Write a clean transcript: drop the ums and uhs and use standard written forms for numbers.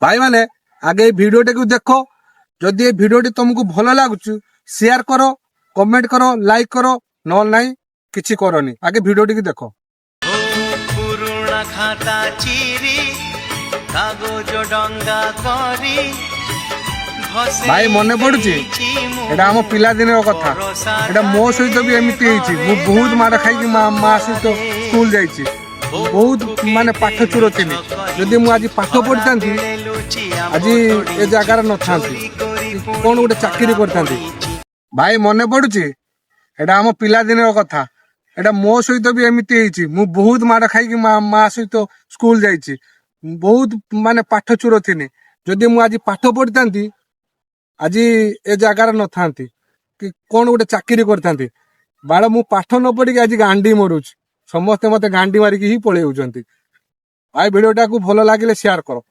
भाई माने आगे भिडियोटी को देखो जदि ये भिडियोटी तुमको भल लगुच शेयर करो कमेंट करो लाइक करो न नहीं किछि करनी आगे भिडियोटी को देखो। पुरुणा खाता चिरी कागज डंगा करी भाई मन पड़ुची एटा हम पिला दिन कथा एटा मो सहित भी एमती मु बहुत मार खाई माँ सहित स्कूल जाइए बहुत माने पाठ चोर थी जदि मुझे आज पाठ पढ़ी था आज ए जगार न था कौन गोटे चाकरी करती भाई मन पड़ुची एटा हम पिला दिन कथा एटा मो सहित भी एमती मु बहुत मार खाई माँ सहित स्कूल जाइए बहुत माने पाठ चोर थी जदि मुझे आज पाठ पढ़ी था आज ए जगार न था कि कौन गोटे चाकरी करती बाड़ मु पाठ न पढ़ी आज गांडी मरुच समस्ते मत गांडी मारिकी ही पलि भाई भिडियोटा को भल लगे शेयर करो।